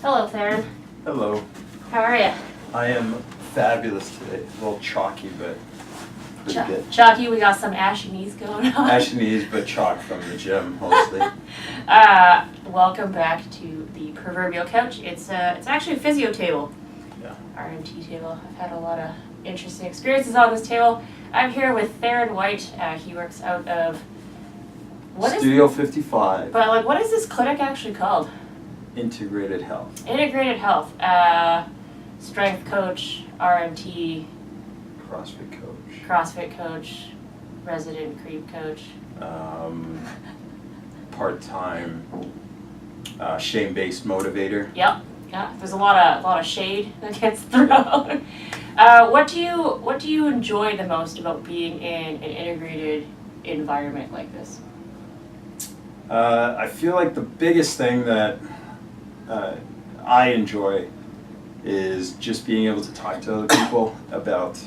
Hello, Theron. Hello. How are you? I am fabulous today. A little chalky, but pretty good. Chalky, we got some ashy knees going on. Ashy knees, but chalk from the gym mostly. Welcome back to the proverbial couch. It's actually a physio table. Yeah. RMT table. I've had a lot of interesting experiences on this table. I'm here with Theron White. He works out of Studio 55. But what is this clinic actually called? Integrated Health. Integrated Health. Strength coach, RMT. CrossFit coach, resident creep coach. Part-time shame-based motivator. Yep. Yeah. There's a lot of shade that gets thrown. What do you enjoy the most about being in an integrated environment like this? I feel like the biggest thing that I enjoy is just being able to talk to other people about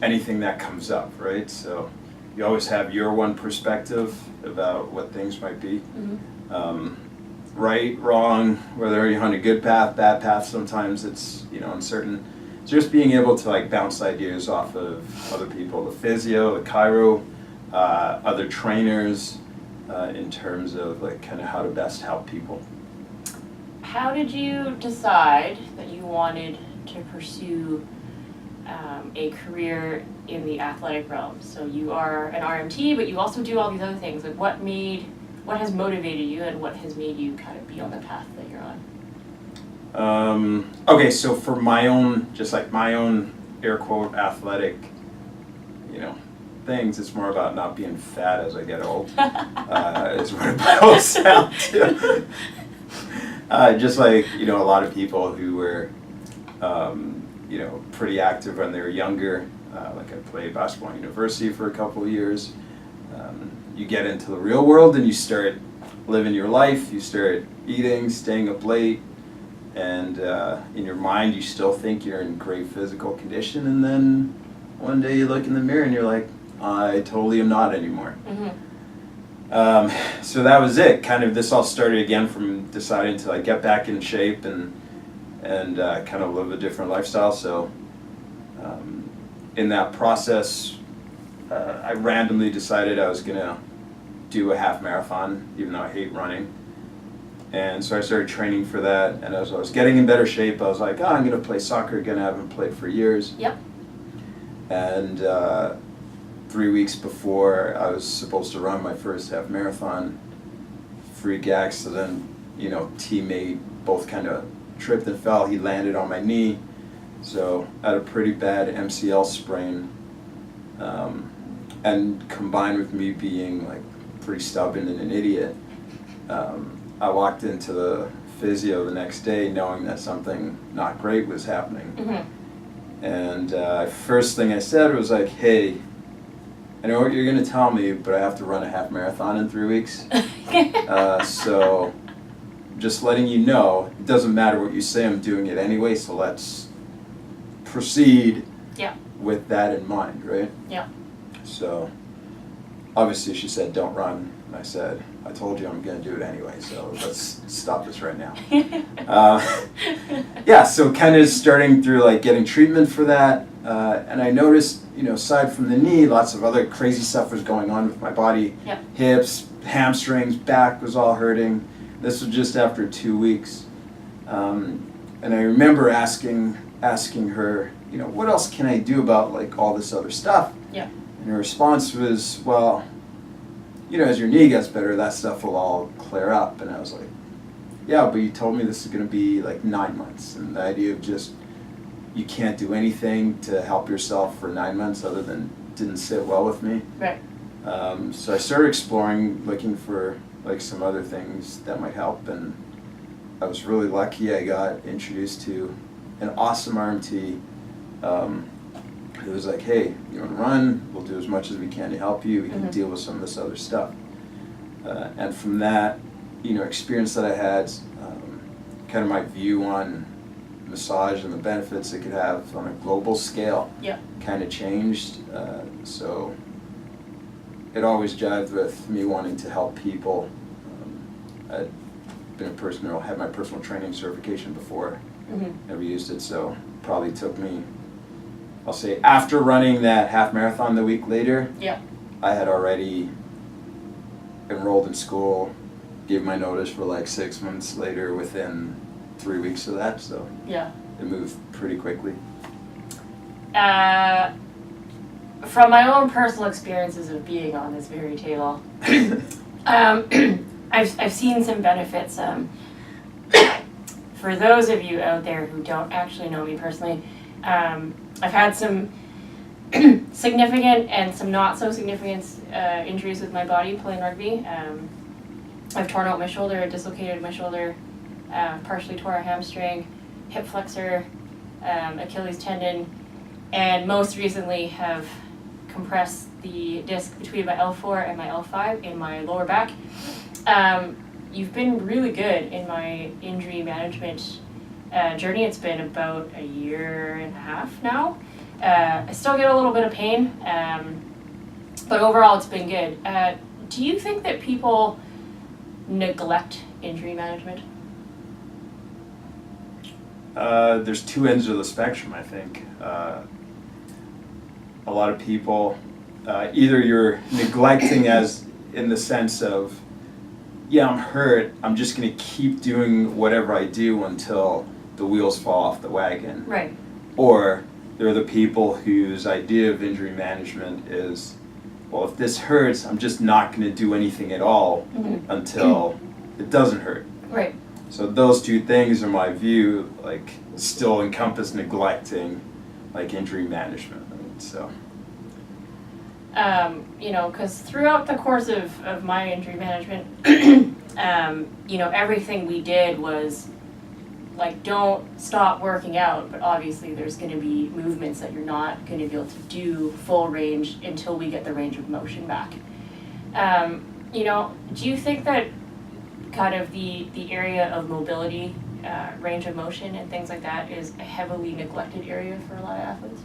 anything that comes up, right? So you always have your one perspective about what things might be. Mm-hmm. Right, wrong, whether you're on a good path, bad path, sometimes it's, uncertain. So just being able to bounce ideas off of other people, the physio, the chiro, other trainers, in terms of kind of how to best help people. How did you decide that you wanted to pursue a career in the athletic realm? So you are an RMT, but you also do all these other things. What has motivated you, and what has made you kind of be on the path that you're on? Okay, so for my own, my own air quote athletic, things, it's more about not being fat as I get old. Is what it boils down to. Just a lot of people who were, pretty active when they were younger. I played basketball at university for a couple of years. You get into the real world and you start living your life. You start eating, staying up late, and in your mind you still think you're in great physical condition. And then one day you look in the mirror and you're like, I totally am not anymore. Mm-hmm. So that was it. Kind of this all started again from deciding to get back in shape and kind of live a different lifestyle. So in that process, I randomly decided I was gonna do a half marathon, even though I hate running. And so I started training for that. And as I was getting in better shape, I was like, I'm gonna play soccer again. I haven't played for years. Yep. And 3 weeks before I was supposed to run my first half marathon, freak accident, teammate both kind of tripped and fell. He landed on my knee, so I had a pretty bad MCL sprain, and combined with me being pretty stubborn and an idiot, I walked into the physio the next day knowing that something not great was happening. Mm-hmm. And first thing I said was hey, I know what you're going to tell me, but I have to run a half marathon in 3 weeks. So just letting you know, it doesn't matter what you say, I'm doing it anyway, so let's proceed with that in mind, right? Yeah. So obviously she said, don't run. And I said, I told you I'm going to do it anyway, so let's stop this right now. So kind of starting through getting treatment for that. And I noticed, aside from the knee, lots of other crazy stuff was going on with my body. Yep. Hips, hamstrings, back was all hurting. This was just after 2 weeks. And I remember asking her, what else can I do about all this other stuff? Yeah. And her response was, well, as your knee gets better, that stuff will all clear up. And I was like, yeah, but you told me this is going to be 9 months. And the idea of just, you can't do anything to help yourself for 9 months other than didn't sit well with me. Right. So I started exploring, looking for some other things that might help. And I was really lucky. I got introduced to an awesome RMT who was like, hey, you want to run? We'll do as much as we can to help you. We can Mm-hmm. deal with some of this other stuff. And from that, experience that I had, kind of my view on massage and the benefits it could have on a global scale kind of changed. So it always jived with me wanting to help people. I'd been a personal, had my personal training certification before. Mm-hmm. Never used it, so probably took me, I'll say, after running that half marathon the week later, Yeah. I had already enrolled in school, gave my notice for like 6 months later within 3 weeks of that, so Yeah. it moved pretty quickly. From my own personal experiences of being on this very table, I've seen some benefits. For those of you out there who don't actually know me personally, I've had some significant and some not so significant injuries with my body playing rugby. I've torn out my shoulder, dislocated my shoulder, partially tore a hamstring, hip flexor, Achilles tendon, and most recently have compressed the disc between my L4 and my L5 in my lower back. You've been really good in my injury management journey. It's been about a year and a half now. I still get a little bit of pain, but overall it's been good. Do you think that people neglect injury management? There's two ends of the spectrum, I think. A lot of people, either you're neglecting as in the sense of, yeah, I'm hurt, I'm just going to keep doing whatever I do until the wheels fall off the wagon. Right. Or there are the people whose idea of injury management is, well, if this hurts, I'm just not going to do anything at all until it doesn't hurt. Right. So those two things, in my view, like still encompass neglecting like injury management. So. Because throughout the course of my injury management, everything we did was like, don't stop working out, but obviously there's going to be movements that you're not going to be able to do full range until we get the range of motion back. Do you think that kind of the area of mobility, range of motion and things like that is a heavily neglected area for a lot of athletes?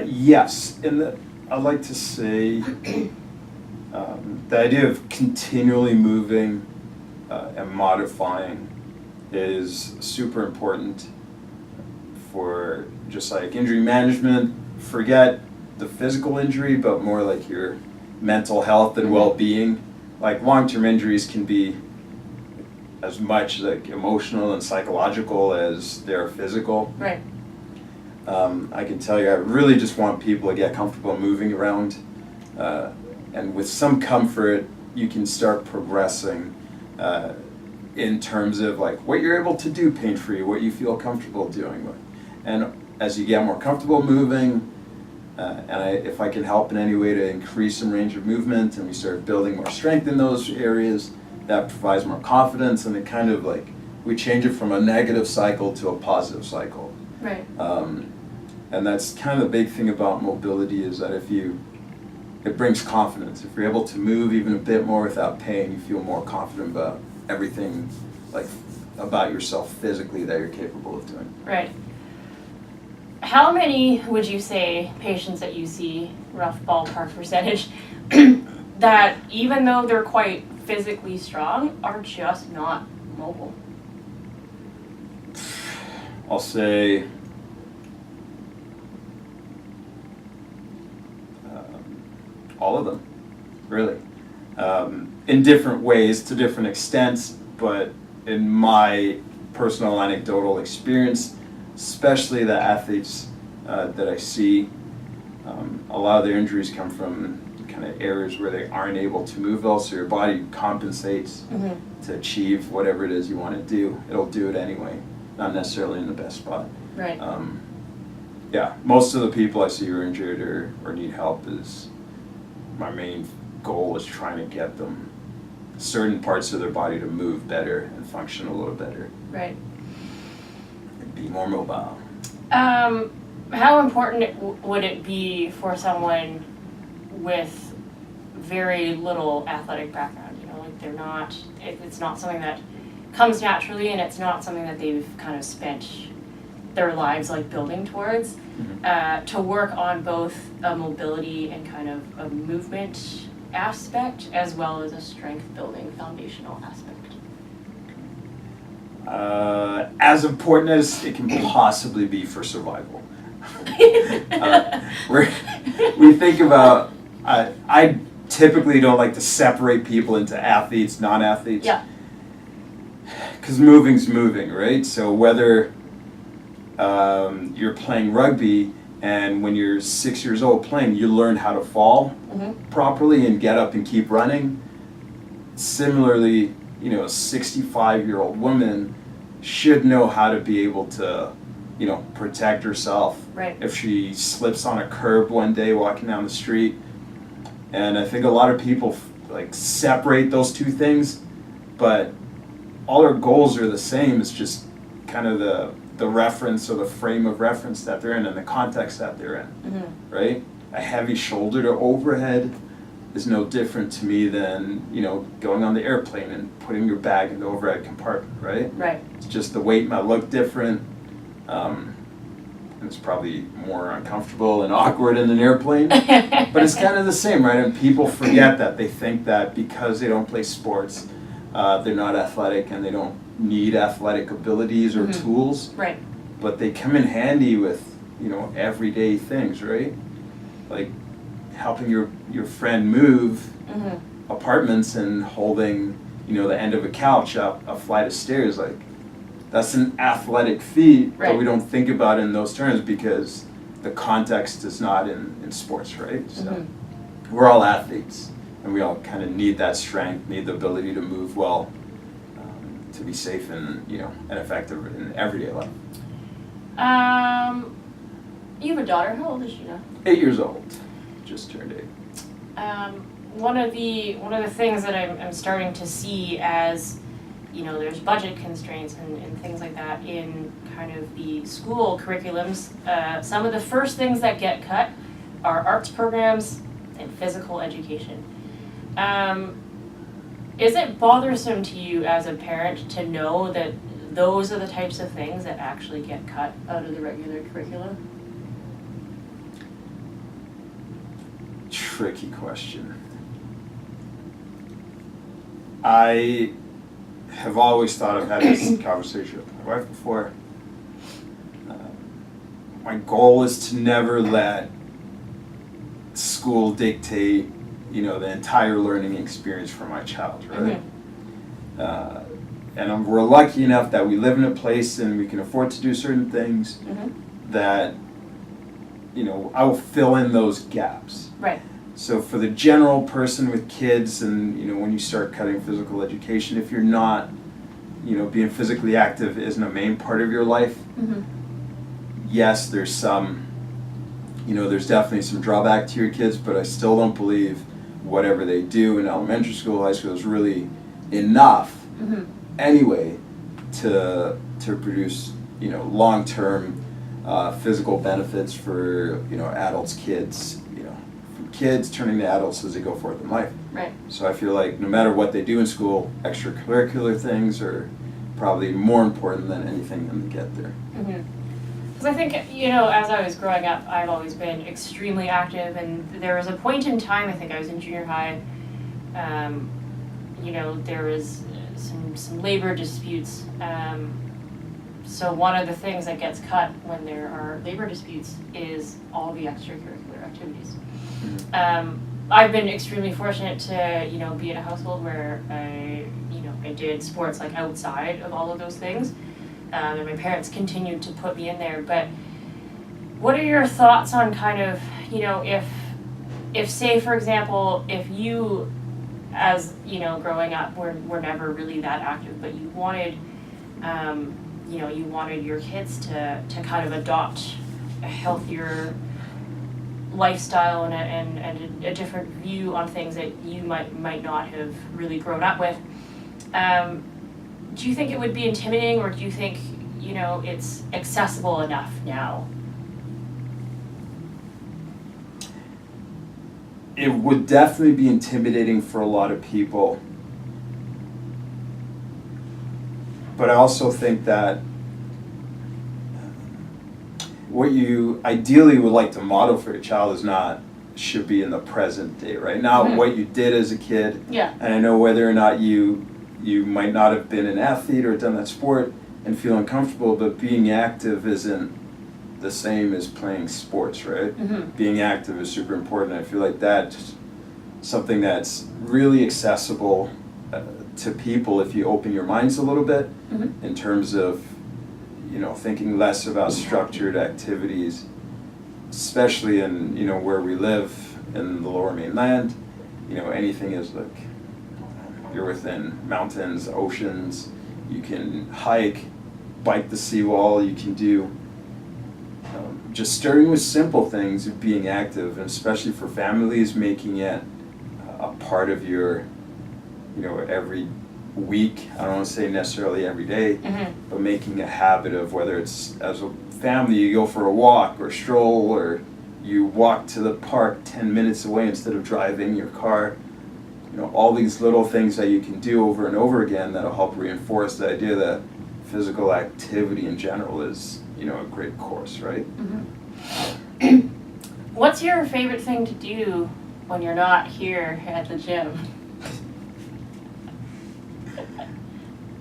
Yes, I'd like to say the idea of continually moving and modifying is super important for just like injury management. Forget the physical injury, but more like your mental health and well-being. Like long-term injuries can be as much like emotional and psychological as they're physical. Right. I can tell you, I really just want people to get comfortable moving around, and with some comfort, you can start progressing in terms of like what you're able to do pain-free, what you feel comfortable doing. And as you get more comfortable moving, if I can help in any way to increase some range of movement and we start building more strength in those areas, that provides more confidence, and it kind of like, we change it from a negative cycle to a positive cycle. Right. And that's kind of the big thing about mobility, is that it brings confidence. If you're able to move even a bit more without pain, you feel more confident about everything, like about yourself physically, that you're capable of doing. Right. How many would you say patients that you see, rough ballpark percentage, that even though they're quite physically strong, are just not mobile? I'll say all of them, really, in different ways to different extents, but in my personal anecdotal experience, especially the athletes that I see, a lot of their injuries come from kind of areas where they aren't able to move well, so your body compensates to achieve whatever it is you want to do. It'll do it anyway, not necessarily in the best spot. Right. Yeah, most of the people I see who are injured or need help, is my main goal is trying to get them certain parts of their body to move better and function a little better. Right. And be more mobile. How important would it be for someone with very little athletic background? Like it's not something that comes naturally, and it's not something that they've kind of spent their lives like building towards, to work on both a mobility and kind of a movement aspect as well as a strength building foundational aspect? As important as it can possibly be for survival. We think about, I typically don't like to separate people into athletes, non-athletes. Yeah. Because moving's moving, right? So whether you're playing rugby and when you're 6 years old playing, you learn how to fall properly and get up and keep running. Similarly, a 65-year-old woman should know how to be able to, protect herself. Right. If she slips on a curb one day walking down the street. And I think a lot of people separate those two things, but all our goals are the same. It's just kind of the reference or the frame of reference that they're in and the context that they're in, right? A heavy shoulder to overhead is no different to me than, going on the airplane and putting your bag in the overhead compartment, right? Right. It's just the weight might look different, and it's probably more uncomfortable and awkward in an airplane, but it's kind of the same, right? And people forget that. They think that because they don't play sports, they're not athletic and they don't need athletic abilities or tools. Right. But they come in handy with, everyday things, right? Like helping your friend move apartments and holding, the end of a couch up a flight of stairs. Like, that's an athletic feat, but we don't think about it in those terms because the context is not in sports, right? So we're all athletes. And we all kind of need that strength, need the ability to move well, to be safe and and effective in everyday life. You have a daughter. How old is she now? 8 years old, just turned 8. One of the things that I'm starting to see as there's budget constraints and things like that in kind of the school curriculums. Some of the first things that get cut are arts programs and physical education. Is it bothersome to you as a parent to know that those are the types of things that actually get cut out of the regular curriculum? Tricky question. I have always thought, I've had this conversation with my wife before. My goal is to never let school dictate the entire learning experience for my child, right? And we're lucky enough that we live in a place and we can afford to do certain things that, I will fill in those gaps. Right. So for the general person with kids and, when you start cutting physical education, if you're not, being physically active isn't a main part of your life, yes, there's some, there's definitely some drawback to your kids, but I still don't believe whatever they do in elementary school, high school is really enough anyway to produce, long-term physical benefits for, adults, kids, from kids turning to adults as they go forth in life. Right. So I feel like no matter what they do in school, extracurricular things are probably more important than anything when they get there. Because I think, as I was growing up, I've always been extremely active, and there was a point in time, I think I was in junior high, there was some labor disputes. So one of the things that gets cut when there are labor disputes is all the extracurricular activities. I've been extremely fortunate to, be in a household where I did sports outside of all of those things. And my parents continued to put me in there. But what are your thoughts on kind of, if say, for example, if you, as, growing up, were never really that active, but you wanted, you wanted your kids to kind of adopt a healthier lifestyle and a different view on things that you might not have really grown up with. Do you think it would be intimidating, or do you think, it's accessible enough now? It would definitely be intimidating for a lot of people. But I also think that what you ideally would like to model for your child should be in the present day, right? Not what you did as a kid. Yeah. And I know whether or not you you might not have been an athlete or done that sport and feel uncomfortable, but being active isn't the same as playing sports, right? Mm-hmm. Being active is super important. I feel like that's something that's really accessible to people if you open your minds a little bit, Mm-hmm. in terms of, thinking less about structured activities, especially in, where we live in the Lower Mainland. Anything is like, you're within mountains, oceans, you can hike, bike the seawall, you can do, just starting with simple things of being active, and especially for families, making it a part of your, every week. I don't want to say necessarily every day, Mm-hmm. but making a habit of, whether it's as a family, you go for a walk or stroll, or you walk to the park 10 minutes away instead of driving your car. All these little things that you can do over and over again that'll help reinforce the idea that physical activity in general is, a great course, right? Mm-hmm. What's your favorite thing to do when you're not here at the gym?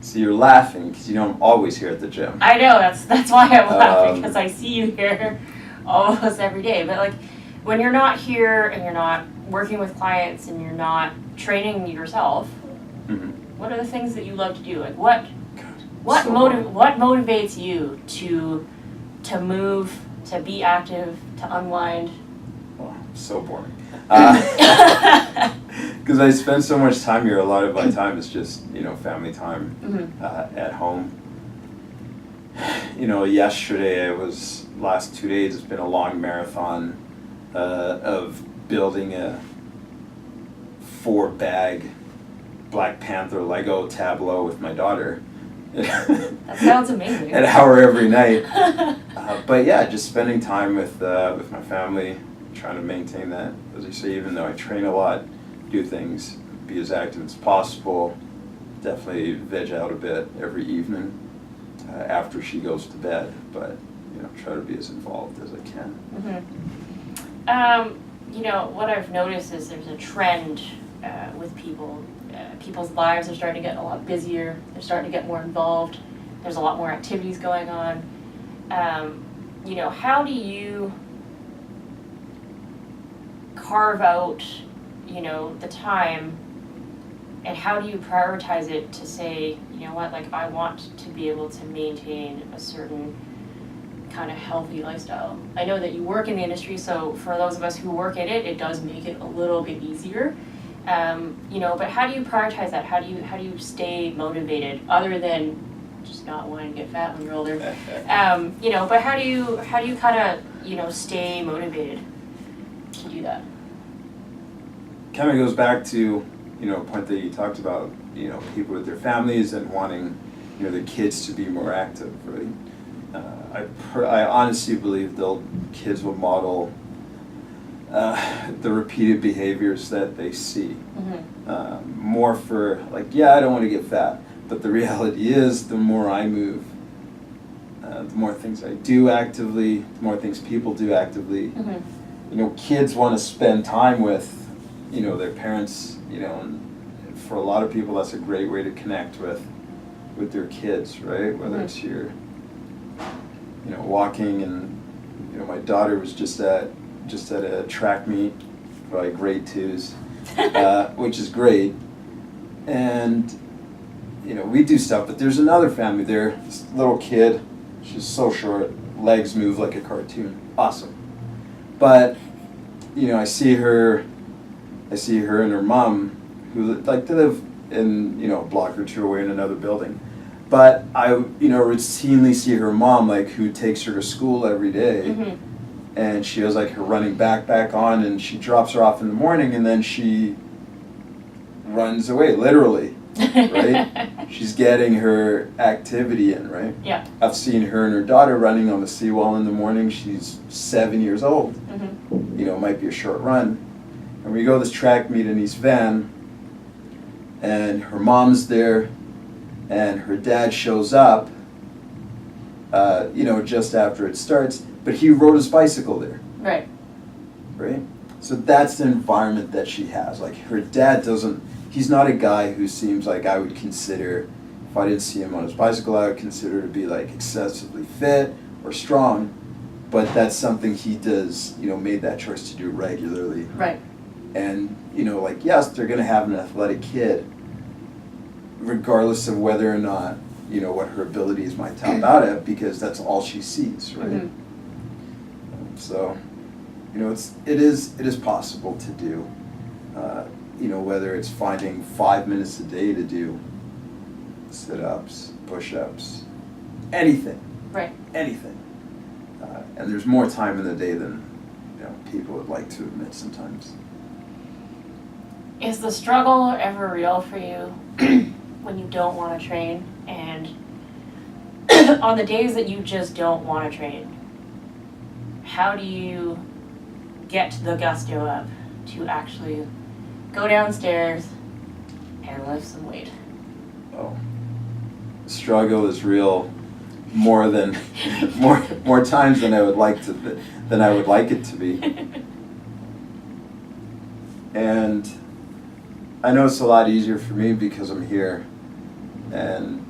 So you're laughing because I'm always here at the gym. I know, that's why I'm laughing, because I see you here almost every day. But like, when you're not here and you're not working with clients and you're not training yourself, Mm-hmm. what are the things that you love to do? Like, what So motivates you to move, to be active, to unwind? Well, so boring. Because I spend so much time here. A lot of my time is just, family time. Mm-hmm. At home. Yesterday last 2 days, it's been a long marathon of building a 4-bag Black Panther Lego tableau with my daughter. That sounds amazing. An hour every night. But yeah, just spending time with my family, trying to maintain that. As I say, even though I train a lot, do things, be as active as possible, definitely veg out a bit every evening after she goes to bed, but try to be as involved as I can. Mm-hmm. What I've noticed is there's a trend with people. People's lives are starting to get a lot busier. They're starting to get more involved. There's a lot more activities going on. How do you carve out, the time, and how do you prioritize it to say, like, I want to be able to maintain a certain kind of healthy lifestyle? I know that you work in the industry, so for those of us who work in it, it does make it a little bit easier. But how do you prioritize that? How do you stay motivated, other than just not wanting to get fat when you're older? But how do you kind of, stay motivated to do that? Kind of goes back to, a point that you talked about, people with their families and wanting, their kids to be more active, right? I honestly believe kids will model the repeated behaviors that they see. Mm-hmm. More for, like, yeah, I don't want to get fat, but the reality is, the more I move, the more things I do actively, the more things people do actively. Mm-hmm. Kids want to spend time with, their parents, and for a lot of people, that's a great way to connect with their kids, right? Whether Mm-hmm. it's your, walking, and, my daughter was just at a track meet for like grade 2s, which is great. And, we do stuff, but there's another family there, this little kid, she's so short, legs move like a cartoon, awesome. But, I see her and her mom, who like to live in, a block or two away in another building. But I, routinely see her mom, like, who takes her to school every day. Mm-hmm. And she has like her running backpack on, and she drops her off in the morning, and then she runs away, literally, right? She's getting her activity in, right? Yeah. I've seen her and her daughter running on the seawall in the morning. She's 7 years old. Mm-hmm. It might be a short run. And we go to this track meet in East Van, and her mom's there, and her dad shows up, just after it starts. But he rode his bicycle there. Right. Right? So that's the environment that she has. Like, her dad doesn't, he's not a guy who seems like I would consider, if I didn't see him on his bicycle, I would consider to be like excessively fit or strong. But that's something he does, made that choice to do regularly. Right. And, like, yes, they're going to have an athletic kid, regardless of whether or not, what her abilities might top out at, because that's all she sees, right? Mm-hmm. So, it is possible to do, whether it's finding 5 minutes a day to do sit-ups, push-ups, anything. Right. Anything. And there's more time in the day than people would like to admit sometimes. Is the struggle ever real for you when you don't want to train, and on the days that you just don't want to train, how do you get the gusto up to actually go downstairs and lift some weight? Oh, struggle is real more times than I would like it to be. And I know it's a lot easier for me because I'm here. And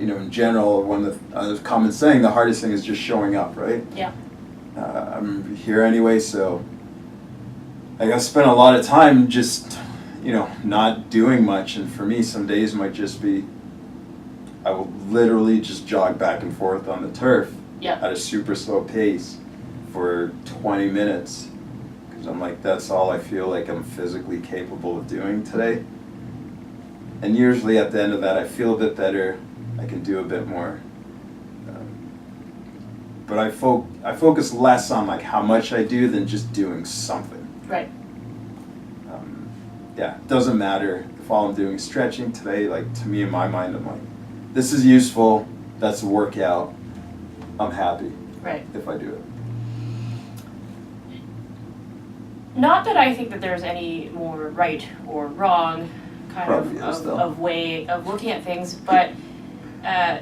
in general, one of the common saying, the hardest thing is just showing up, right? Yeah. I'm here anyway, so I gotta spend a lot of time just not doing much. And for me, some days might just be, I will literally just jog back and forth on the turf Yeah. at a super slow pace for 20 minutes. Because I'm like, that's all I feel like I'm physically capable of doing today. And usually at the end of that, I feel a bit better. I can do a bit more. But I focus less on like how much I do than just doing something. Right. Yeah, it doesn't matter if all I'm doing is stretching today. Like, to me, in my mind, I'm like, this is useful, that's a workout, I'm happy Right. if I do it. Not that I think that there's any more right or wrong kind Probably is, though. of way of looking at things, but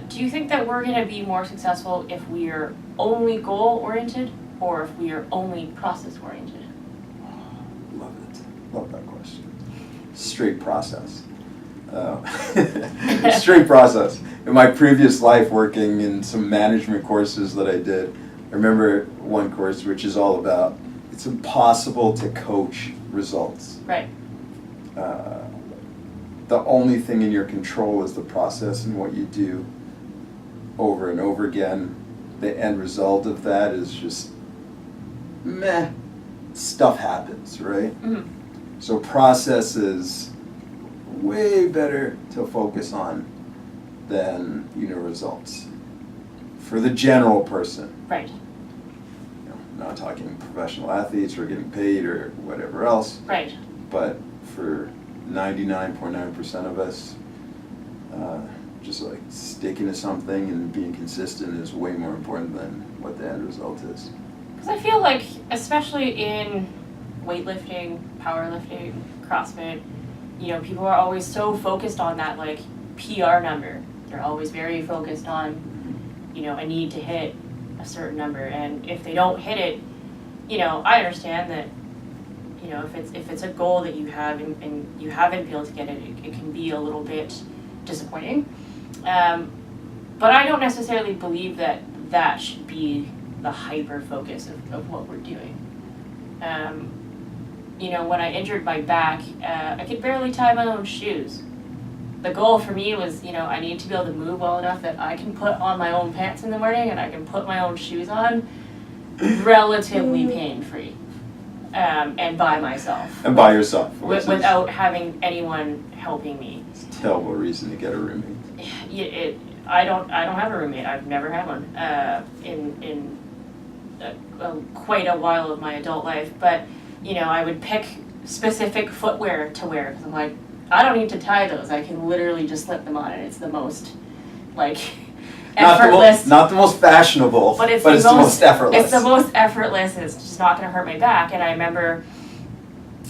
do you think that we're going to be more successful if we are only goal-oriented or if we are only process-oriented? Love it. Love that question. Straight process. Straight process. In my previous life, working in some management courses that I did, I remember one course which is all about, it's impossible to coach results. Right. The only thing in your control is the process and what you do over and over again. The end result of that is just meh. Stuff happens, right? Mm-hmm. So process is way better to focus on than results for the general person. Right. Not talking professional athletes or getting paid or whatever else. Right. But for 99.9% of us, just like sticking to something and being consistent is way more important than what the end result is. Because I feel like, especially in weightlifting, powerlifting, CrossFit, people are always so focused on that like PR number. They're always very focused on, a need to hit a certain number, and if they don't hit it, I understand that, if it's a goal that you have and you haven't been able to get it, it can be a little bit disappointing. But I don't necessarily believe that should be the hyper focus of what we're doing. When I injured my back, I could barely tie my own shoes. The goal for me was, I need to be able to move well enough that I can put on my own pants in the morning and I can put my own shoes on relatively pain-free, and by myself. And by yourself. Without having anyone helping me. It's a terrible reason to get a roommate. I don't have a roommate. I've never had one in quite a while of my adult life, but I would pick specific footwear to wear because I'm like, I don't need to tie those. I can literally just slip them on, and it's the most effortless. Not the most fashionable, but it's the most effortless. It's the most effortless. It's just not going to hurt my back. And I remember,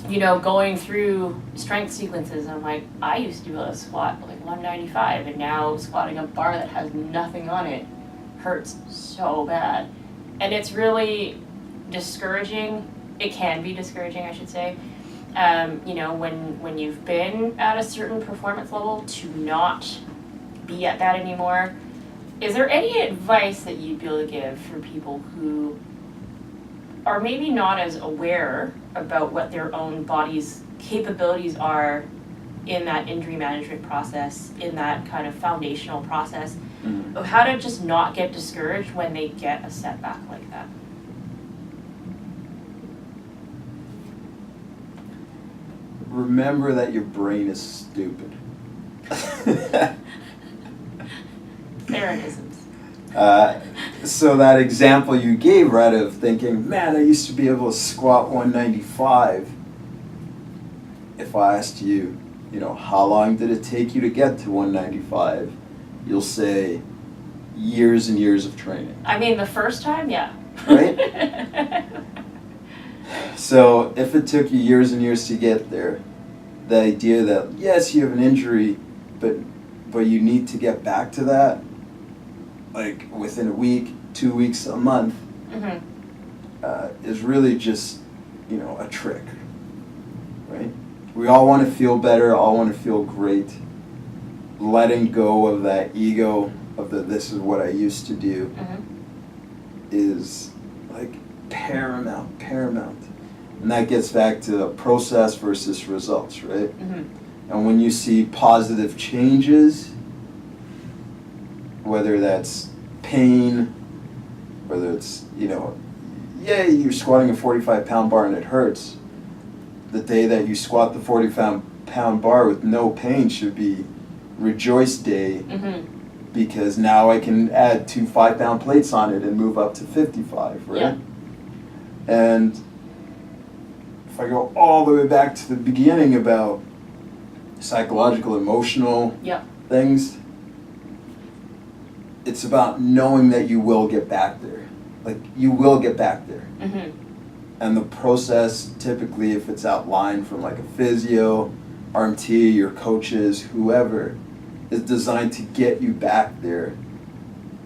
going through strength sequences. I'm like, I used to be able to squat like 195, and now squatting a bar that has nothing on it hurts so bad. And it's really discouraging. It can be discouraging, I should say, you know, when you've been at a certain performance level to not be at that anymore. Is there any advice that you'd be able to give for people who are maybe not as aware about what their own body's capabilities are in that injury management process, in that kind of foundational process, of how to just not get discouraged when they get a setback like that? Remember that your brain is stupid. Theronisms. So that example you gave, right, of thinking, man, I used to be able to squat 195. If I asked you, you know, how long did it take you to get to 195? You'll say years and years of training. I mean, the first time, yeah. Right? So if it took you years and years to get there, the idea that, yes, you have an injury, but you need to get back to that, like within a week, 2 weeks, a month, is really just, you know, a trick, right? We all want to feel better, all want to feel great. Letting go of that ego of the this is what I used to do is like paramount. And that gets back to process versus results, right? And when you see positive changes, whether that's pain, whether it's, you know, yeah, you're squatting a 45-pound bar and it hurts. The day that you squat the 45-pound bar with no pain should be rejoice day, because now I can add 2 5-pound plates on it and move up to 55, right? Yeah. And if I go all the way back to the beginning about psychological, emotional things, it's about knowing that you will get back there. Like, you will get back there. And the process, typically, if it's outlined from like a physio, RMT, your coaches, whoever, is designed to get you back there.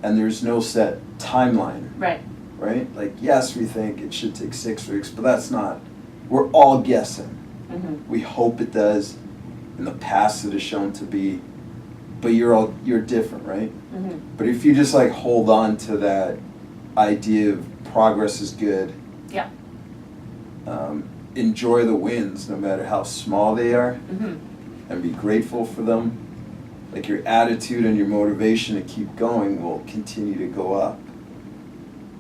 And there's no set timeline. Right. Right? Like, yes, we think it should take 6 weeks, but that's not. We're all guessing. We hope it does. In the past, it is shown to be. But you're different, right? But if you just like hold on to that idea of progress is good. Yeah. Enjoy the wins, no matter how small they are, and be grateful for them. Like, your attitude and your motivation to keep going will continue to go up.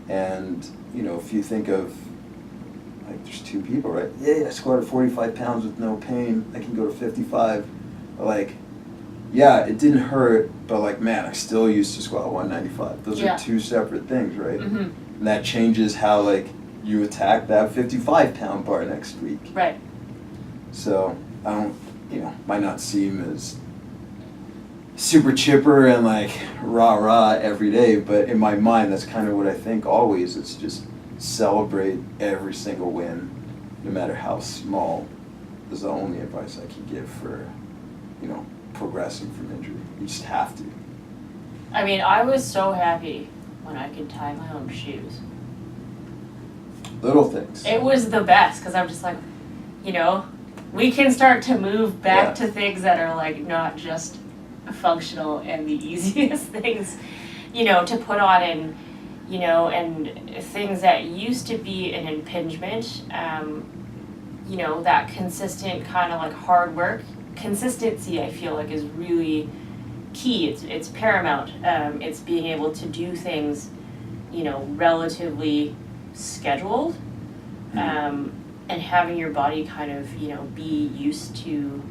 And, you know, if you think of, like, there's 2 people, right? Yeah, I squatted 45 pounds with no pain. I can go to 55. Like, yeah, it didn't hurt, but like, man, I still used to squat 195. Those are 2 separate things, right? And that changes how, like, you attack that 55-pound bar next week. Right. So I don't, you know, might not seem as super chipper and like rah every day, but in my mind, that's kind of what I think always. It's just celebrate every single win, no matter how small, is the only advice I can give for, you know, progressing from injury. You just have to. I mean, I was so happy when I could tie my own shoes. Little things. It was the best, because I'm just like, you know, we can start to move back to things that are like not just functional and the easiest things, you know, to put on, and, you know, and things that used to be an impingement, you know, that consistent kind of like hard work. Consistency, I feel like, is really key. It's paramount. It's being able to do things, you know, relatively scheduled, and having your body kind of, you know, be used to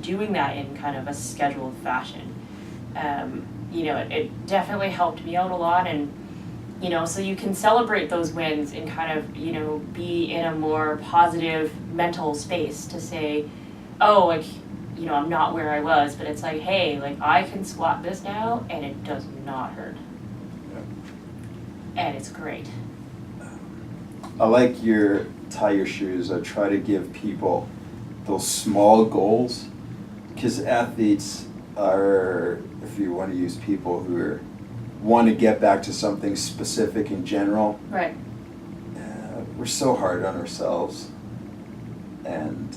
doing that in kind of a scheduled fashion. You know, it definitely helped me out a lot, and, you know, so you can celebrate those wins and kind of, you know, be in a more positive mental space to say, oh, like, you know, I'm not where I was, but it's like, hey, like, I can squat this now and it does not hurt. And it's great. I like your tie your shoes. I try to give people those small goals, because athletes are, if you want to use people who want to get back to something specific in general, Right. we're so hard on ourselves. And,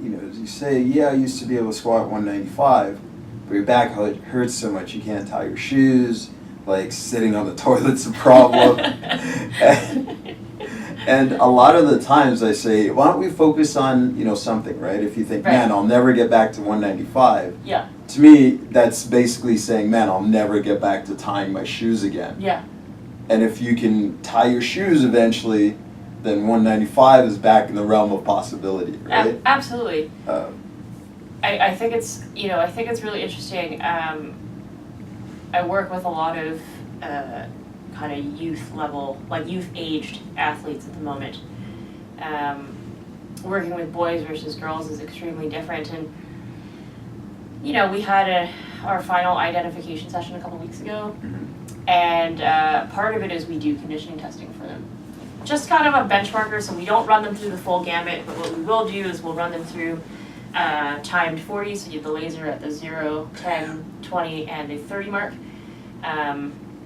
you know, as you say, yeah, I used to be able to squat 195, but your back hurts so much you can't tie your shoes, like sitting on the toilet's a problem. And a lot of the times I say, why don't we focus on, you know, something, right? If you think, man, I'll never get back to 195. Yeah. To me, that's basically saying, man, I'll never get back to tying my shoes again. Yeah. And if you can tie your shoes eventually, then 195 is back in the realm of possibility, right? Absolutely. I think it's, you know, I think it's really interesting. I work with a lot of kind of youth level, like youth aged athletes at the moment. Working with boys versus girls is extremely different, and you know, we had our final identification session a couple weeks ago, and part of it is we do conditioning testing for them. Just kind of a benchmarker, so we don't run them through the full gamut, but what we will do is we'll run them through timed 40, so you have the laser at the 0, 10, 20, and the 30 mark.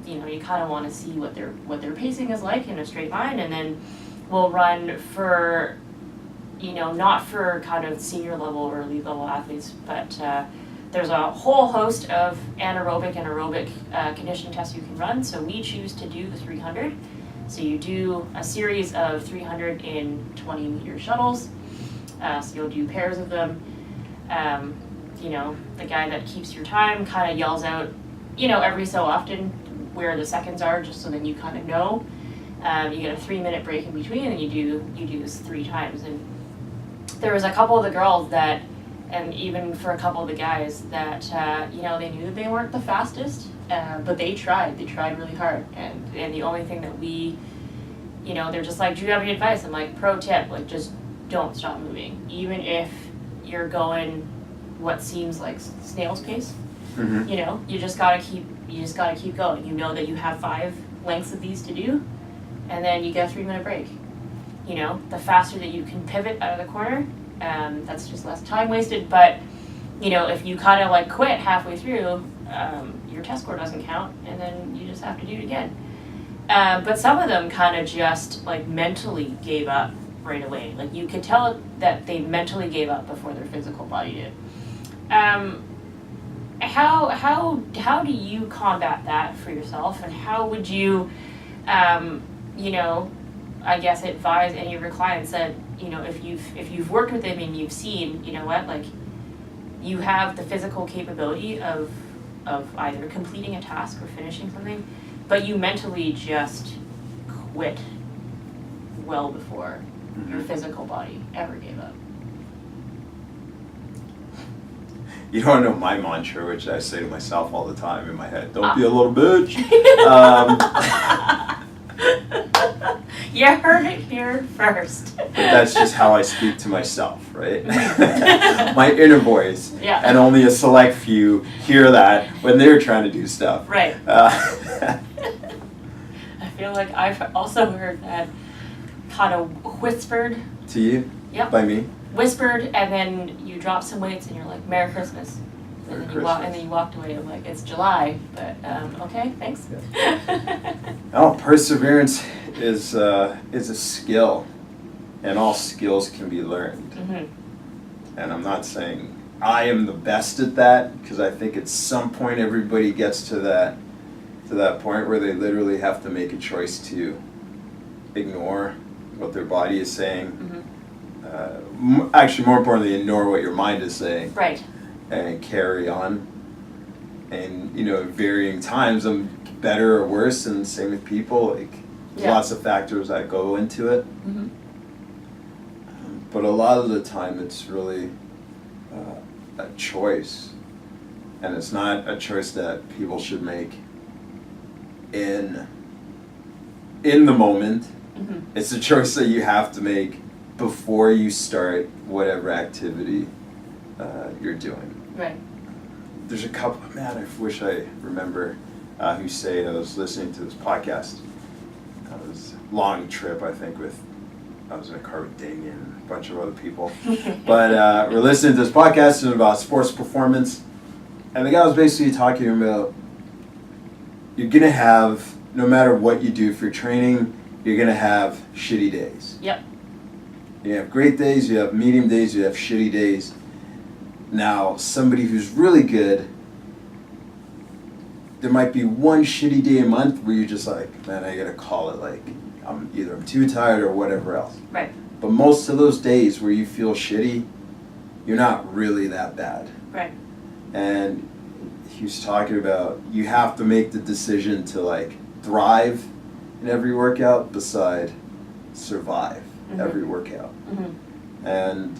You know, you kind of want to see what their pacing is like in a straight line, and then we'll run for, you know, not for kind of senior level or elite level athletes, but there's a whole host of anaerobic and aerobic conditioning tests you can run. So we choose to do the 300. So you do a series of 300 in 20-meter shuttles. So you'll do pairs of them. You know, the guy that keeps your time kind of yells out, you know, every so often where the seconds are, just so then you kind of know. You get a 3-minute break in between, and you do this 3 times. And there was a couple of the girls that, and even for a couple of the guys that, you know, they knew that they weren't the fastest, but they tried really hard. And the only thing that we, you know, they're just like, do you have any advice? I'm like, pro tip, like, just don't stop moving. Even if you're going what seems like snail's pace, you know, you just gotta keep going. You know that you have 5 lengths of these to do, and then you get a 3-minute break. You know, the faster that you can pivot out of the corner, that's just less time wasted. But, you know, if you kind of like quit halfway through, your test score doesn't count, and then you just have to do it again. But some of them kind of just like mentally gave up right away. Like you could tell that they mentally gave up before their physical body did. How do you combat that for yourself, and how would you, you know, I guess advise any of your clients that, you know, if you've worked with them and you've seen, you know what, like you have the physical capability of either completing a task or finishing something, but you mentally just quit well before your physical body ever gave up. You don't know my mantra, which I say to myself all the time in my head. Don't be a little bitch. You heard it here first. But that's just how I speak to myself, right? My inner voice. Yeah. And only a select few hear that when they're trying to do stuff. Right. I feel like I've also heard that kind of whispered. To you? Yep. By me? Whispered, and then you drop some weights and you're like, Merry Christmas. Merry And Christmas. then you walked away. I'm like, it's July, but okay, thanks. Oh, perseverance is a skill, and all skills can be learned. And I'm not saying I am the best at that, because I think at some point everybody gets to that point where they literally have to make a choice to ignore what their body is saying. Actually, more importantly, ignore what your mind is saying. Right. And carry on. And, you know, at varying times, I'm better or worse, and same with people. Like, there's lots of factors that go into it. But a lot of the time, it's really a choice. And it's not a choice that people should make in the moment. It's a choice that you have to make before you start whatever activity you're doing. Right. There's a couple, man, I wish I remember who say it. I was listening to this podcast. It was a long trip, I think, I was in a car with Damien and a bunch of other people. But we're listening to this podcast and about sports performance. And the guy was basically talking about, you're going to have, no matter what you do for training, you're going to have shitty days. Yep. You have great days, you have medium days, you have shitty days. Now, somebody who's really good, there might be one shitty day a month where you're just like, man, I gotta call it, like, I'm too tired or whatever else. Right. But most of those days where you feel shitty, you're not really that bad. Right. And he was talking about, you have to make the decision to like thrive in every workout beside survive every workout. And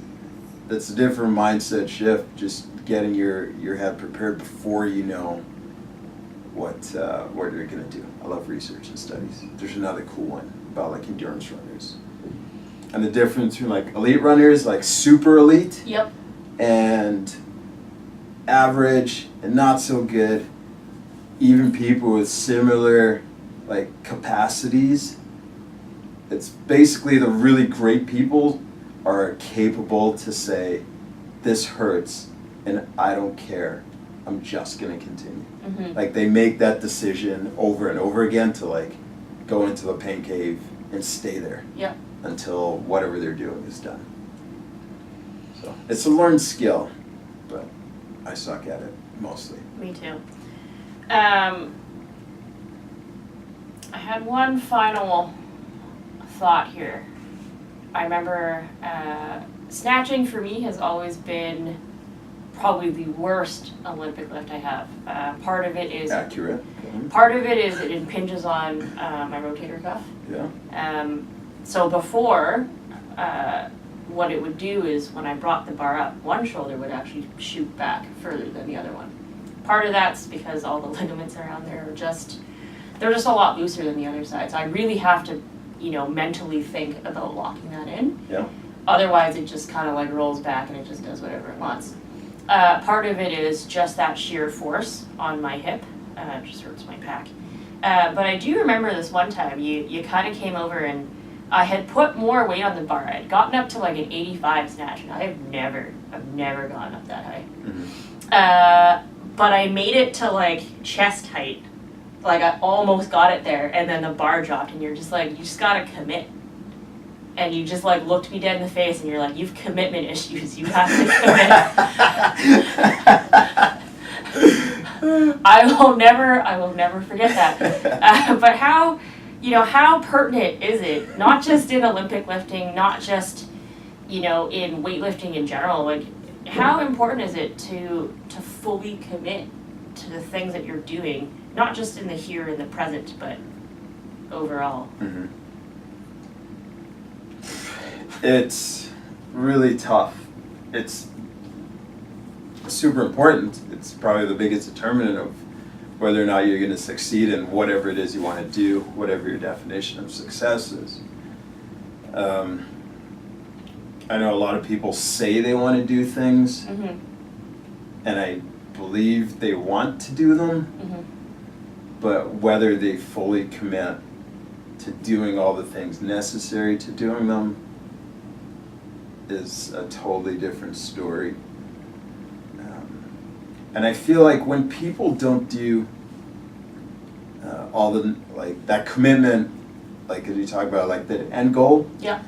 that's a different mindset shift, just getting your head prepared before you know what you're gonna do. I love research and studies. There's another cool one about like endurance runners. And the difference between like elite runners, like super elite, Yep. and average and not so good, even people with similar like capacities. It's basically the really great people are capable to say, this hurts and I don't care, I'm just gonna continue. Like they make that decision over and over again to like go into the pain cave and stay there. Yep. Until whatever they're doing is done. So it's a learned skill, but I suck at it mostly. Me too. I had one final thought here. I remember snatching for me has always been probably the worst Olympic lift I have. Part of it is accurate. Part of it is it impinges on my rotator cuff. Yeah. So before, what it would do is when I brought the bar up, one shoulder would actually shoot back further than the other one. Part of that's because all the ligaments around there are they're just a lot looser than the other side. So I really have to, mentally think about locking that in. Yeah. Otherwise, it just kind of like rolls back and it just does whatever it wants. Part of it is just that sheer force on my hip. It just hurts my pec. But I do remember this one time you kind of came over and I had put more weight on the bar. I had gotten up to like an 85 snatch, and I've never gone up that high. But I made it to like chest height. Like I almost got it there, and then the bar dropped, and you're just like, you just gotta commit. And you just like looked me dead in the face, and you're like, you've commitment issues. You have to commit. I will never forget that. But how pertinent is it, not just in Olympic lifting, not just, in weightlifting in general, like how important is it to fully commit to the things that you're doing, not just in the here and the present, but overall? It's really tough. It's super important. It's probably the biggest determinant of whether or not you're going to succeed in whatever it is you want to do, whatever your definition of success is. I know a lot of people say they want to do things, and I believe they want to do them, but whether they fully commit to doing all the things necessary to doing them is a totally different story. And I feel like when people don't do all the, like, that commitment, like as you talk about, like the end goal. Yeah.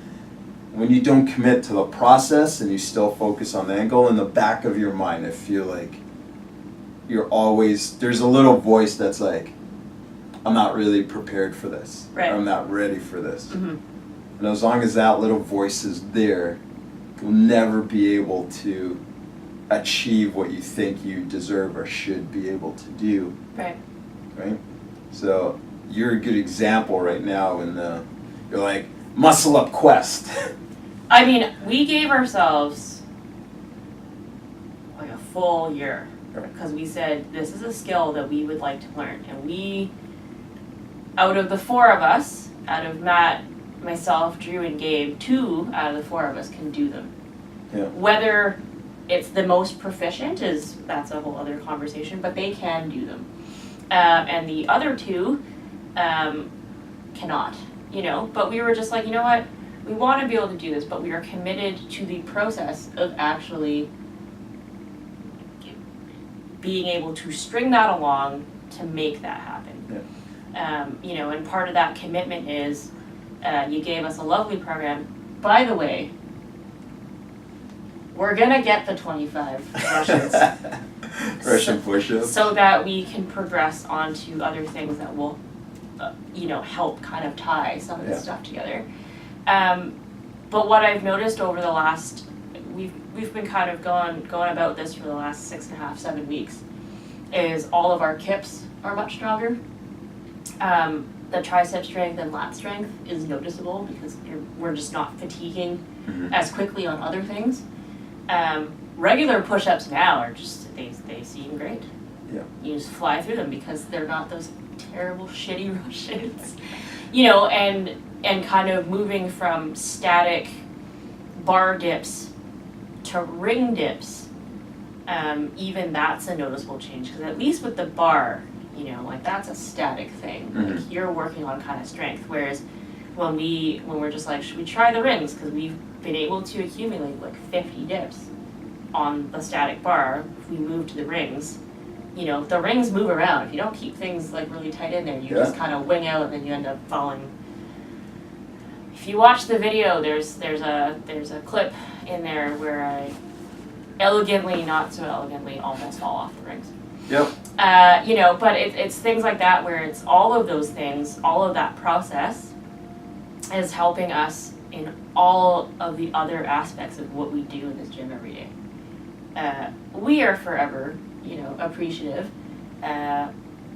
When you don't commit to the process and you still focus on the end goal, in the back of your mind, I feel like there's a little voice that's like, I'm not really prepared for this. Right. Or I'm not ready for this. And as long as that little voice is there, you'll never be able to achieve what you think you deserve or should be able to do. Right. Right? So you're a good example right now in you're like, muscle up quest. I mean, we gave ourselves like a full year because we said this is a skill that we would like to learn, and we, out of the four of us, out of Matt, myself, Drew, and Gabe, 2 out of the 4 of us can do them. Yeah. Whether it's the most proficient that's a whole other conversation, but they can do them, and the other 2 cannot. But we were just like, you know what? We want to be able to do this, but we are committed to the process of actually being able to string that along to make that happen. Yeah. And part of that commitment is you gave us a lovely program. By the way, we're gonna get the 25 Russians. Russian push-ups. So that we can progress on to other things that will, help kind of tie some of this stuff together. But what I've noticed over the last, we've been kind of going about this for the last 6.5, 7 weeks, is all of our kips are much stronger. The tricep strength and lat strength is noticeable because we're just not fatiguing as quickly on other things. Regular push-ups now are just, they seem great. Yeah. You just fly through them because they're not those terrible shitty Russians. And kind of moving from static bar dips to ring dips, even that's a noticeable change because at least with the bar, that's a static thing. Like you're working on kind of strength, whereas when we're just like, should we try the rings? Because we've been able to accumulate like 50 dips on the static bar. If we move to the rings, the rings move around. If you don't keep things like really tight in there, you just kind of wing out and then you end up falling. If you watch the video, there's a clip in there where I elegantly, not so elegantly, almost fall off the rings. Yep. But it's things like that where it's all of those things, all of that process is helping us in all of the other aspects of what we do in this gym every day. We are forever, appreciative.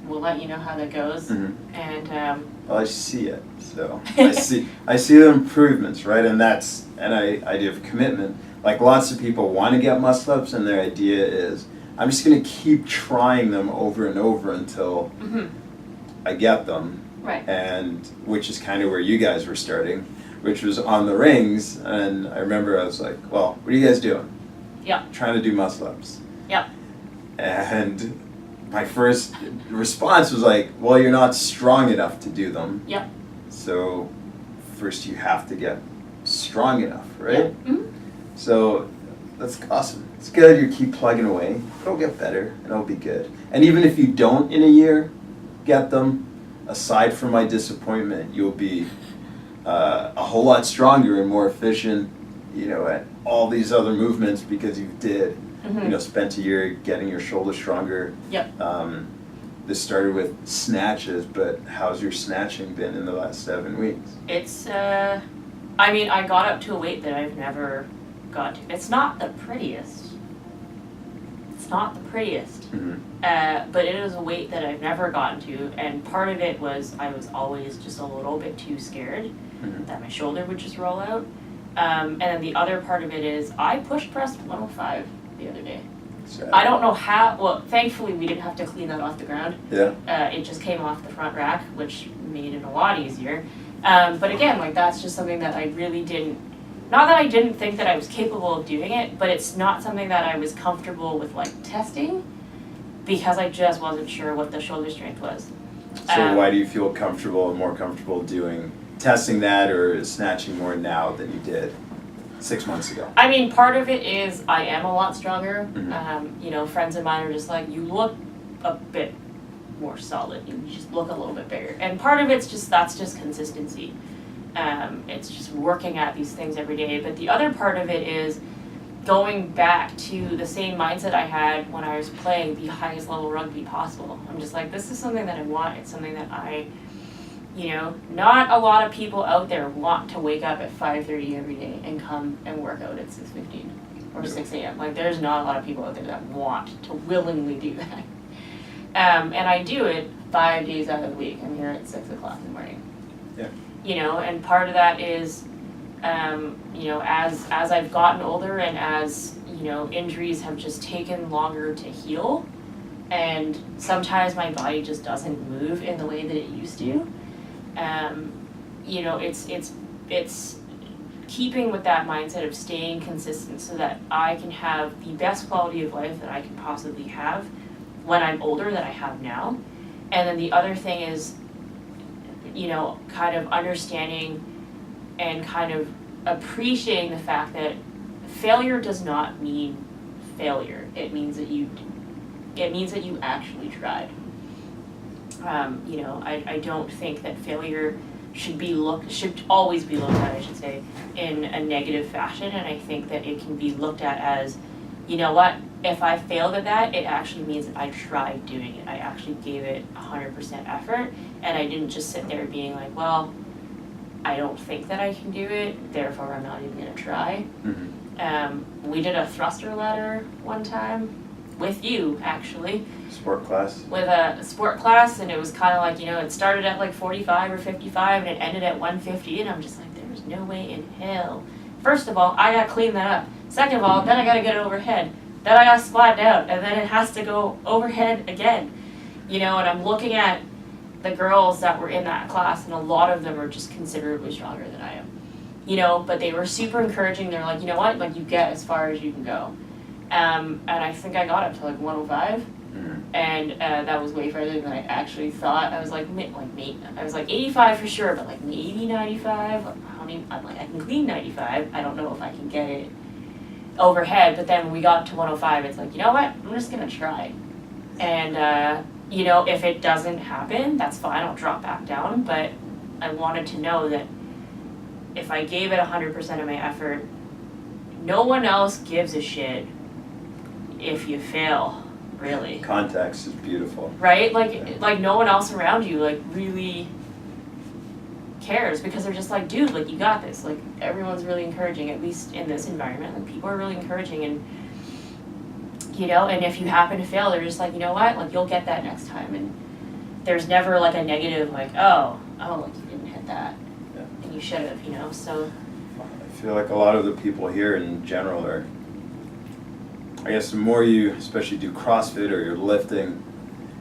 We'll let you know how that goes. And well, I see it, so I see the improvements, right? And that's an idea of commitment. Like lots of people want to get muscle ups, and their idea is, I'm just going to keep trying them over and over until I get them. Right. And which is kind of where you guys were starting, which was on the rings. And I remember I was like, well, what are you guys doing? Yeah. Trying to do muscle ups. Yeah. And my first response was like, well, you're not strong enough to do them. Yep. So first you have to get strong enough, right? Yep. So that's awesome. It's good. You keep plugging away. It'll get better and it'll be good. And even if you don't in a year get them, aside from my disappointment, you'll be a whole lot stronger and more efficient, at all these other movements because you did. Spent a year getting your shoulder stronger. Yep. This started with snatches, but how's your snatching been in the last 7 weeks? It's, I got up to a weight that I've never got to. It's not the prettiest. But it is a weight that I've never gotten to, and part of it was I was always just a little bit too scared that my shoulder would just roll out. And then the other part of it is I push pressed 105 the other day. I don't know how, well, thankfully we didn't have to clean that off the ground. Yeah. It just came off the front rack, which made it a lot easier. But again, that's just something that I really didn't, not that I didn't think that I was capable of doing it, but it's not something that I was comfortable with testing because I just wasn't sure what the shoulder strength was. So why do you feel comfortable and more comfortable testing that or snatching more now than you did 6 months ago? Part of it is I am a lot stronger. Friends of mine are just like, you look a bit more solid. You just look a little bit bigger. And part of it's that's just consistency. It's just working at these things every day. But the other part of it is going back to the same mindset I had when I was playing the highest level rugby possible. I'm just like, this is something that I want. It's something that I, not a lot of people out there want to wake up at 5:30 every day and come and work out at 6:15 or 6 a.m. There's not a lot of people out there that want to willingly do that. And I do it 5 days out of the week. I'm here at 6 o'clock in the morning. Yeah. And part of that is, as I've gotten older and as, injuries have just taken longer to heal, and sometimes my body just doesn't move in the way that it used to. It's keeping with that mindset of staying consistent so that I can have the best quality of life that I can possibly have when I'm older that I have now. And then the other thing is, kind of understanding and kind of appreciating the fact that failure does not mean failure. It means that you actually tried. I don't think that failure should always be looked at, I should say, in a negative fashion. And I think that it can be looked at as, you know what, if I failed at that, it actually means that I tried doing it. I actually gave it 100% effort, and I didn't just sit there being like, well, I don't think that I can do it, therefore I'm not even gonna try. Mm-hmm. We did a thruster ladder one time with you, actually. Sport class. With a sport class, and it was kind of like, you know, it started at like 45 or 55 and it ended at 150, and I'm just like, there's no way in hell. First of all, I gotta clean that up. Second of all, then I gotta get it overhead. Then I gotta splat down, and then it has to go overhead again. You know, and I'm looking at the girls that were in that class, and a lot of them are just considerably stronger than I am. You know, but they were super encouraging. They're like, you know what, like, you get as far as you can go. And I think I got up to like 105. Mm-hmm. And that was way further than I actually thought. I was like, I was like 85 for sure, but like maybe 95. I'm like, I can clean 95. I don't know if I can get it overhead. But then when we got to 105, it's like, you know what? I'm just gonna try. And you know, if it doesn't happen, that's fine. I'll drop back down. But I wanted to know that if I gave it 100% of my effort, no one else gives a shit if you fail. Really. Context is beautiful. Right? Yeah. Like no one else around you like really cares, because they're just like, dude, like, you got this. Like, everyone's really encouraging, at least in this environment. Like, people are really encouraging, and you know, and if you happen to fail, they're just like, you know what, like, you'll get that next time. And there's never like a negative, like, oh, like, you didn't hit that. Yeah. And you should have, you know. So I feel like a lot of the people here in general are, I guess the more you especially do CrossFit or you're lifting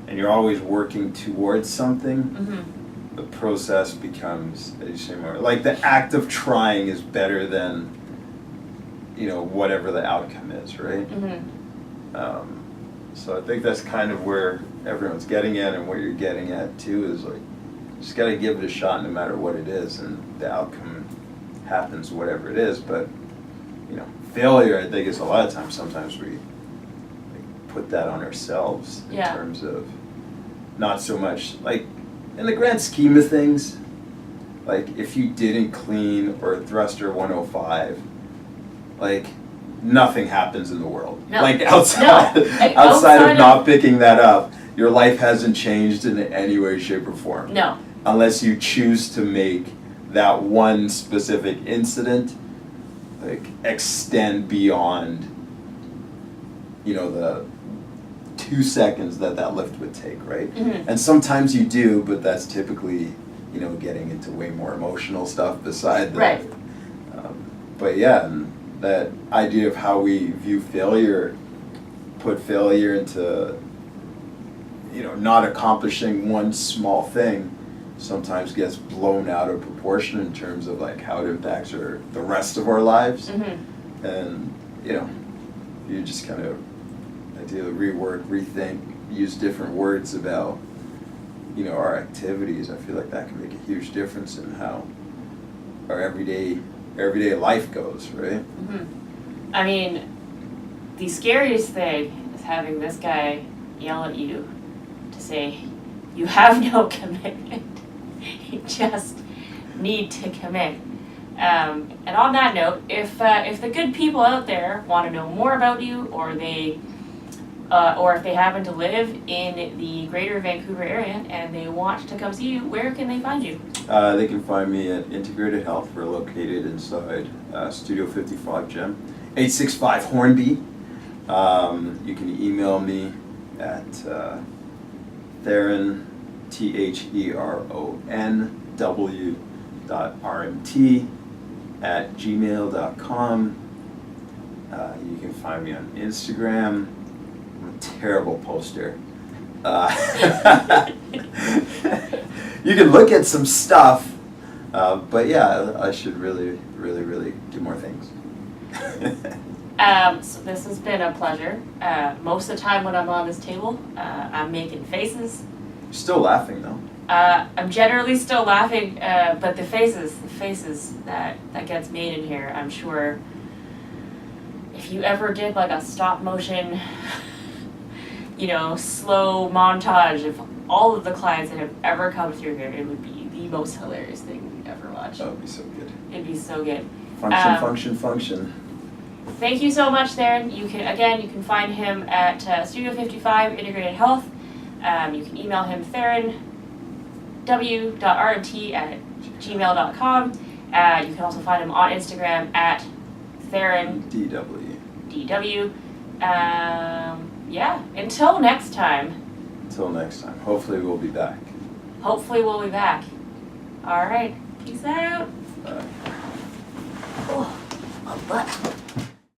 and you're always working towards something, mm-hmm. the process becomes, as you say, more like the act of trying is better than, you know, whatever the outcome is, right? Mm-hmm. So I think that's kind of where everyone's getting at, and what you're getting at too is like, just gotta give it a shot no matter what it is, and the outcome happens whatever it is. But you know, failure, I think, is a lot of times, sometimes we put that on ourselves in terms of not so much, like, in the grand scheme of things, like, if you didn't clean or thruster 105, like, nothing happens in the world. No. Like, outside of not picking that up, your life hasn't changed in any way, shape, or form. No. Unless you choose to make that one specific incident like extend beyond, you know, the 2 seconds that lift would take, right? Mm-hmm. And sometimes you do, but that's typically, you know, getting into way more emotional stuff beside that. Right. But yeah, and that idea of how we view failure, put failure into, you know, not accomplishing one small thing, sometimes gets blown out of proportion in terms of like how it impacts the rest of our lives. Mm-hmm. And you know, you just kind of ideally rework, rethink, use different words about, you know, our activities. I feel like that can make a huge difference in how our everyday life goes, right? Mm-hmm. I mean, the scariest thing is having this guy yell at you to say, you have no commitment. You just need to commit. And on that note, if the good people out there want to know more about you, or if they happen to live in the greater Vancouver area and they want to come see you, where can they find you? They can find me at Integrated Health. We're located inside Studio 55 Gym, 865 Hornby. You can email me at Theron, theronw.rmt@gmail.com. You can find me on Instagram. I'm a terrible poster. You can look at some stuff, but yeah, I should really do more things. So this has been a pleasure. Most of the time when I'm on this table, I'm making faces. Still laughing though. I'm generally still laughing, but the faces that gets made in here, I'm sure if you ever did like a stop motion, you know, slow montage of all of the clients that have ever come through here, it would be the most hilarious thing you'd ever watch. That would be so good. It'd be so good. Function. Thank you so much, Theron. You can find him at Studio 55 Integrated Health. You can email him theronw.rmt@gmail.com. You can also find him on Instagram at Theron DW. Yeah, until next time. Hopefully we'll be back. All right, peace out. Bye. Oh, my butt.